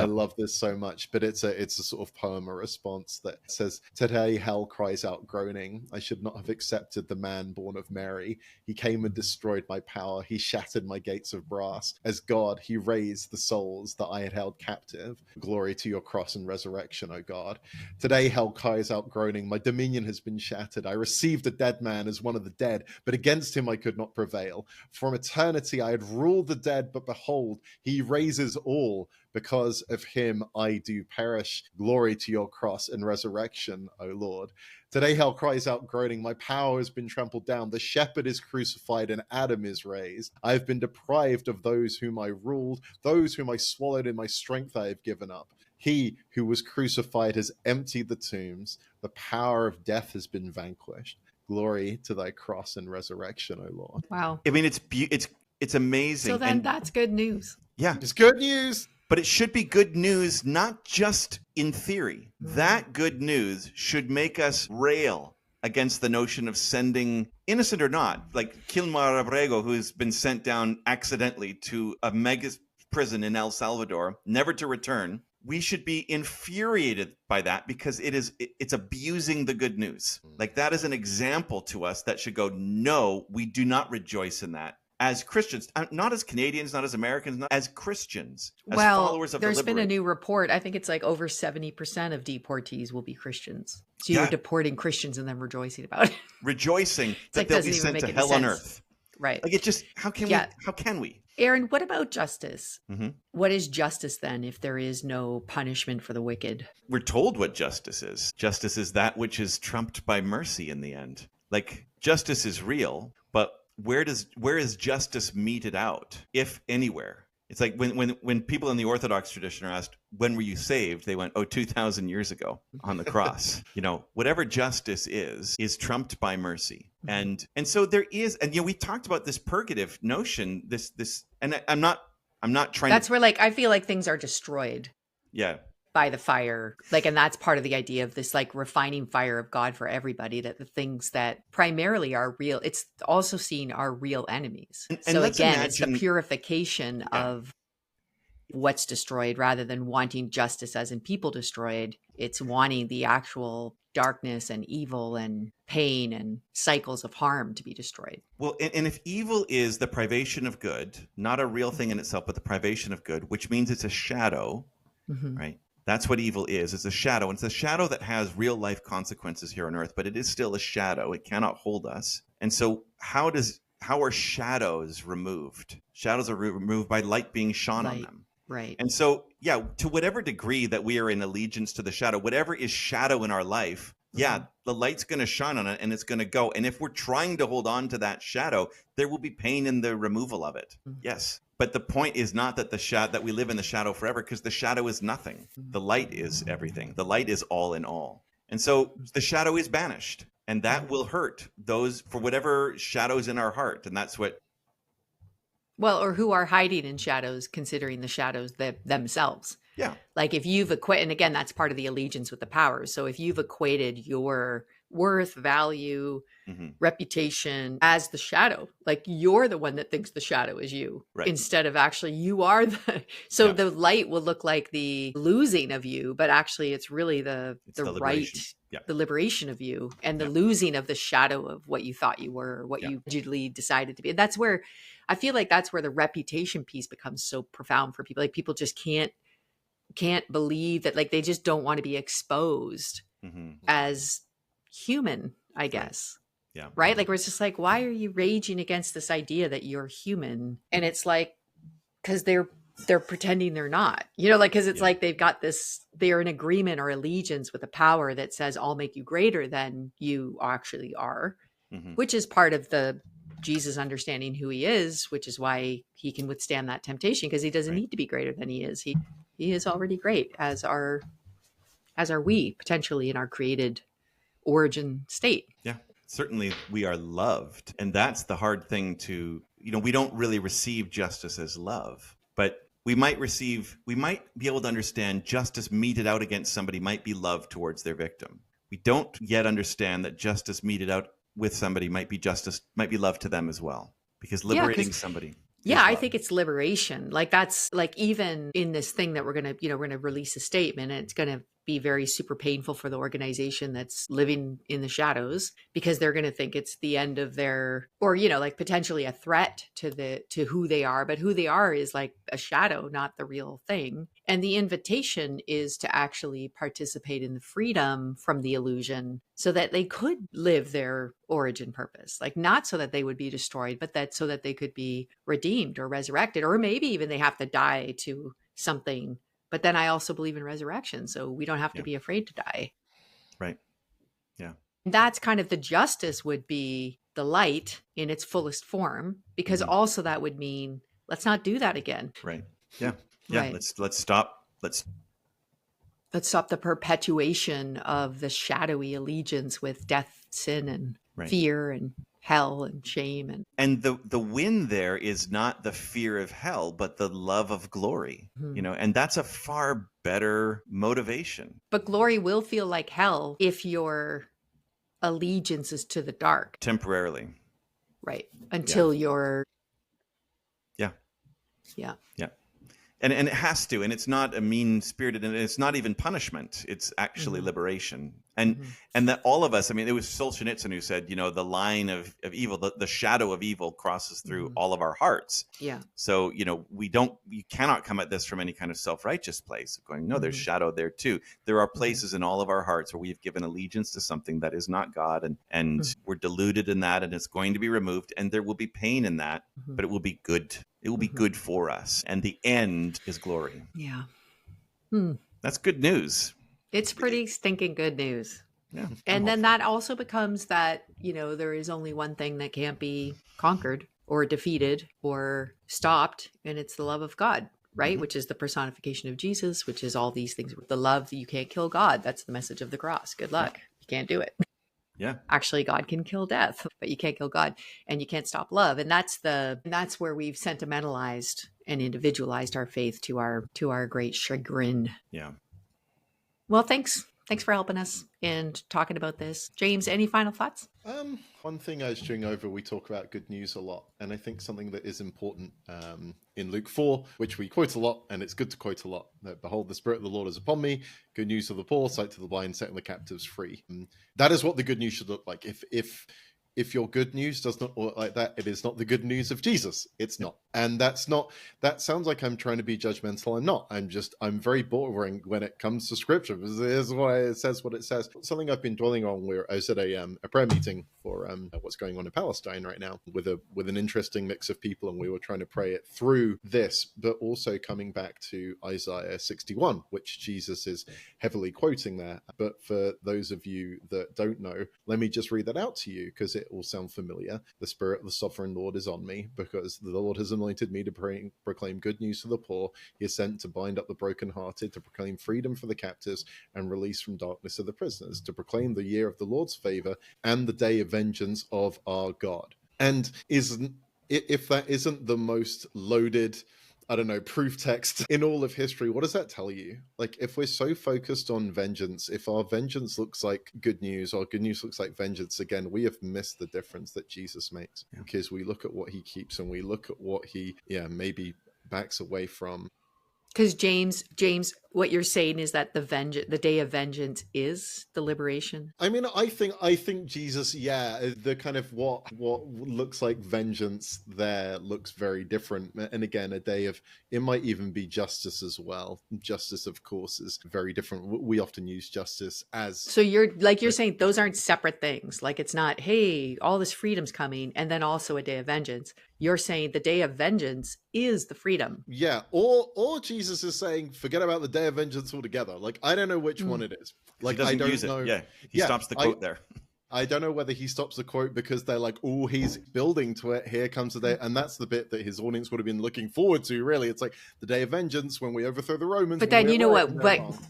love this so much, but it's a sort of poem, a response that says, today hell cries out groaning. I should not have accepted the man born of Mary. He came and destroyed my power. He shattered my gates of brass. As God, he raised the souls that I had held captive. Glory to your cross and resurrection, O God. Today hell cries out groaning. My dominion has been shattered. I received a dead man as one of the dead, but against him I could not prevail. From eternity I had ruled the dead, but behold, he raises all. Because of him I do perish. Glory to your cross and resurrection, O Lord. Today hell cries out groaning. My power has been trampled down. The shepherd is crucified and Adam is raised. I have been deprived of those whom I ruled. Those whom I swallowed in my strength I have given up. He who was crucified has emptied the tombs. The power of death has been vanquished. Glory to thy cross and resurrection, O Lord. Wow. I mean, it's amazing. So then that's good news. Yeah. It's good news. But it should be good news, not just in theory. That good news should make us rail against the notion of sending, innocent or not, like Kilmar Abrego, who's been sent down accidentally to a mega prison in El Salvador, never to return. We should be infuriated by that because it's abusing the good news. Like, that is an example to us that should go, no, we do not rejoice in that. As Christians, not as Canadians, not as Americans, not as Christians, as followers of the there's been a liberated. new report. I think it's like over 70% of deportees will be Christians. So you're deporting Christians and then rejoicing about it. Rejoicing that they'll be sent to hell on earth. Right. Like, it just, how can we? Aaron, what about justice? What is justice then if there is no punishment for the wicked? We're told what justice is. Justice is that which is trumped by mercy in the end. Like, justice is real, but where is justice meted out, if anywhere? It's like when people in the Orthodox tradition are asked, when were you saved? They went, oh, 2,000 years ago on the cross. Whatever justice is trumped by mercy. And so there is, and we talked about this purgative notion, and I'm not trying That's to. where like I feel like things are destroyed Yeah. by the fire. Like, and that's part of the idea of this like refining fire of God for everybody, that the things that primarily are real, it's also seen are real enemies. And So let's again, it's imagine, the purification yeah. of what's destroyed rather than wanting justice as in people destroyed. It's wanting the actual darkness and evil and pain and cycles of harm to be destroyed. Well, and if evil is the privation of good, not a real thing in itself, but the privation of good, which means it's a shadow, right? That's what evil is. It's a shadow. And it's a shadow that has real life consequences here on earth, but it is still a shadow. It cannot hold us. And so how are shadows removed? Shadows are removed by light being shone on them. Right. And so, yeah, to whatever degree that we are in allegiance to the shadow, whatever is shadow in our life, yeah, the light's going to shine on it and it's going to go. And if we're trying to hold on to that shadow, there will be pain in the removal of it. Yes. But the point is not that that we live in the shadow forever, because the shadow is nothing. The light is everything. The light is all in all. And so the shadow is banished, and that will hurt those for whatever shadows in our heart. And that's what. Well, or who are hiding in shadows, considering the shadows themselves. Yeah. Like if you've equated, and again, that's part of the allegiance with the powers. So if you've equated your worth, value, reputation as the shadow, like you're the one that thinks the shadow is you, right, instead of actually you are the, so the light will look like the losing of you, but actually it's really the right, the liberation of you, and the losing of the shadow of what you thought you were, or what you rigidly decided to be. And that's where I feel like that's where the reputation piece becomes so profound for people. Like people just can't believe that, like they just don't want to be exposed as human, I guess. Yeah. Right? Like, we're just like, why are you raging against this idea that you're human? And it's like, because they're pretending they're not, like, because it's like they've got this, they're in agreement or allegiance with a power that says, I'll make you greater than you actually are, which is part of the Jesus understanding who he is, which is why he can withstand that temptation, because he doesn't need to be greater than he is. He is already great, as are we, potentially, in our created origin state. Yeah, certainly we are loved. And that's the hard thing to, we don't really receive justice as love, but we might be able to understand justice meted out against somebody might be love towards their victim. We don't yet understand that justice meted out with somebody might be love to them as well, because liberating somebody. Yeah, I think it's liberation. Like that's like, even in this thing that we're going to release a statement, and it's going to be very super painful for the organization that's living in the shadows, because they're going to think it's the end of their, or, like potentially a threat to who they are, but who they are is like a shadow, not the real thing. And the invitation is to actually participate in the freedom from the illusion, so that they could live their origin purpose, like not so that they would be destroyed, but that so that they could be redeemed or resurrected, or maybe even they have to die to something. But then I also believe in resurrection, so we don't have to be afraid to die. Right. Yeah. That's kind of the justice, would be the light in its fullest form, because also that would mean let's not do that again. Right. Yeah. Yeah. Right. Let's stop. Let's stop the perpetuation of the shadowy allegiance with death, sin, and fear, and hell, and shame. And the win there is not the fear of hell, but the love of glory, and that's a far better motivation. But glory will feel like hell if your allegiance is to the dark. Temporarily. Right. Until you're. Yeah. Yeah. Yeah. And it has to, and it's not a mean-spirited, and it's not even punishment. It's actually liberation. And that all of us, I mean, it was Solzhenitsyn who said, the line of evil, the shadow of evil crosses through all of our hearts. Yeah. So, you cannot come at this from any kind of self-righteous place of going, no, there's shadow there too. There are places in all of our hearts where we've given allegiance to something that is not God, and we're deluded in that, and it's going to be removed, and there will be pain in that, but it will be good. It will be good for us. And the end is glory. Yeah. That's good news. It's pretty stinking good news. Yeah. And then that also becomes that, there is only one thing that can't be conquered or defeated or stopped, and it's the love of God. right? Which is the personification of Jesus, which is all these things. The love that you can't kill God. That's the message of the cross. Good luck. You can't do it. Yeah. Actually, God can kill death, but you can't kill God, and you can't stop love. And that's where we've sentimentalized and individualized our faith to our great chagrin. Yeah. Well, thanks. Thanks for helping us and talking about this. James, any final thoughts? One thing I was chewing over, we talk about good news a lot, and I think something that is important in Luke 4, which we quote a lot, and it's good to quote a lot, that behold, the Spirit of the Lord is upon me, good news to the poor, sight to the blind, setting the captives free. That is what the good news should look like. If your good news does not look like that, it is not the good news of Jesus. It's not. And that sounds like I'm trying to be judgmental. I'm not. I'm very boring when it comes to scripture. This is why it says what it says. Something I've been dwelling on, where I was at a prayer meeting for what's going on in Palestine right now with an interesting mix of people, and we were trying to pray it through this, but also coming back to Isaiah 61, which Jesus is heavily quoting there. But for those of you that don't know, let me just read that out to you, because it will sound familiar. The Spirit of the Sovereign Lord is on me, because the Lord has anointed me to proclaim good news to the poor. He is sent to bind up the brokenhearted, to proclaim freedom for the captives and release from darkness of the prisoners, to proclaim the year of the Lord's favor and the day of vengeance of our God. And if that isn't the most loaded, I don't know, proof text in all of history, what does that tell you? Like, if we're so focused on vengeance, if our vengeance looks like good news, or good news looks like vengeance, again, we have missed the difference that Jesus makes. Yeah. Because we look at what he keeps, and we look at what he, maybe backs away from. Because James, what you're saying is that the day of vengeance is the liberation. I mean, I think Jesus, the kind of what looks like vengeance there looks very different. And again, a day of, it might even be justice as well. Justice, of course, is very different. We often use justice as. So you're saying those aren't separate things. Like, it's not, hey, all this freedom's coming, and then also a day of vengeance. You're saying the day of vengeance is the freedom. Yeah, or Jesus is saying, forget about the day of vengeance altogether. Like, I don't know which one it is. Like, he doesn't I don't use know. It. Yeah, he stops the quote there. I don't know whether he stops the quote because they're like, oh, he's building to it. Here comes the day. And that's the bit that his audience would have been looking forward to, really. It's like the day of vengeance when we overthrow the Romans. But then, you know what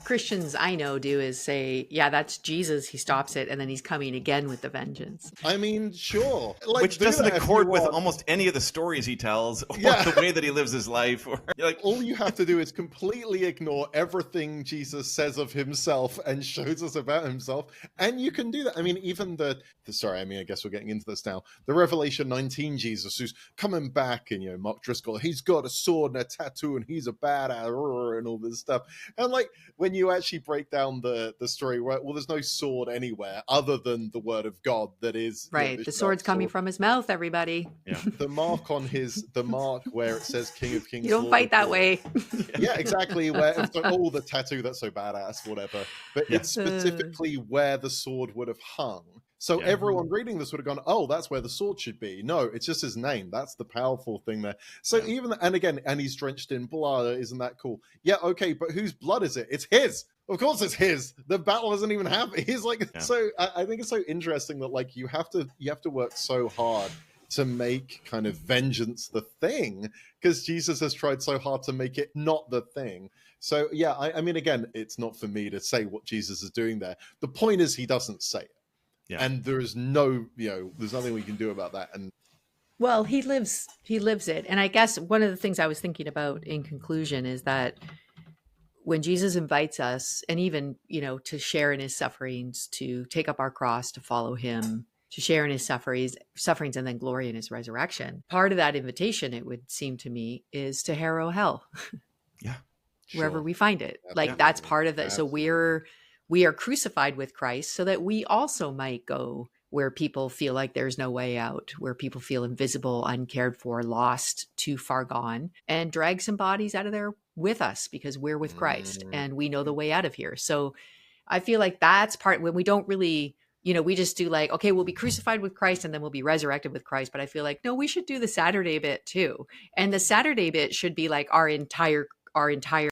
Christians I know do is say, yeah, that's Jesus. He stops it, and then he's coming again with the vengeance. I mean, sure. Like, which doesn't accord with almost any of the stories he tells, or the way that he lives his life. Or, like, all you have to do is completely ignore everything Jesus says of himself and shows us about himself. And you can do that. I mean, even I guess we're getting into this now. The Revelation 19 Jesus, who's coming back, and Mark Driscoll, he's got a sword and a tattoo, and he's a badass, and all this stuff. And like, when you actually break down the story, right? Well, there's no sword anywhere other than the word of God. That is right. The sword's coming from his mouth. Everybody. Yeah. The mark where it says King of Kings. You don't fight that way. Yeah, exactly. Where it's like, oh, the tattoo, that's so badass, whatever. But it's specifically where the sword would have hung. So everyone reading this would have gone, oh, that's where the sword should be. No, it's just his name. That's the powerful thing there. So and he's drenched in blood. Isn't that cool? Yeah, okay, but whose blood is it? It's his. Of course it's his. The battle doesn't even happen. He's like, so I think it's so interesting that like you have to work so hard to make kind of vengeance the thing, because Jesus has tried so hard to make it not the thing. So yeah, I mean, again, it's not for me to say what Jesus is doing there. The point is he doesn't say it. Yeah. And there's there's nothing we can do about that. And well, he lives it. And I guess one of the things I was thinking about in conclusion is that when Jesus invites us, and even, to share in his sufferings, to take up our cross, to follow him, to share in his sufferings, and then glory in his resurrection, part of that invitation, it would seem to me, is to harrow hell. Yeah. Wherever we find it. Like, that's part of that. So we are crucified with Christ so that we also might go where people feel like there's no way out, where people feel invisible, uncared for, lost, too far gone, and drag some bodies out of there with us because we're with Christ and we know the way out of here. So I feel like that's part when we don't really, we just do like, okay, we'll be crucified with Christ and then we'll be resurrected with Christ. But I feel like, no, we should do the Saturday bit too. And the Saturday bit should be like our entire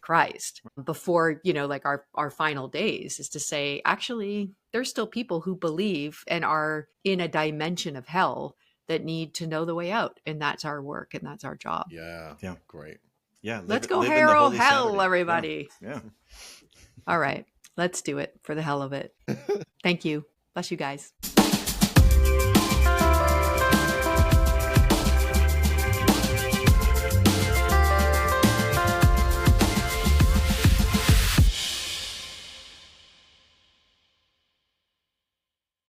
Christ before, like our final days, is to say, actually, there's still people who believe and are in a dimension of hell that need to know the way out. And that's our work and that's our job. Yeah. Great. Yeah. Let's go live in the Harrow Holy Hell, Saturday. everybody. Yeah. All right. Let's do it for the hell of it. Thank you. Bless you guys.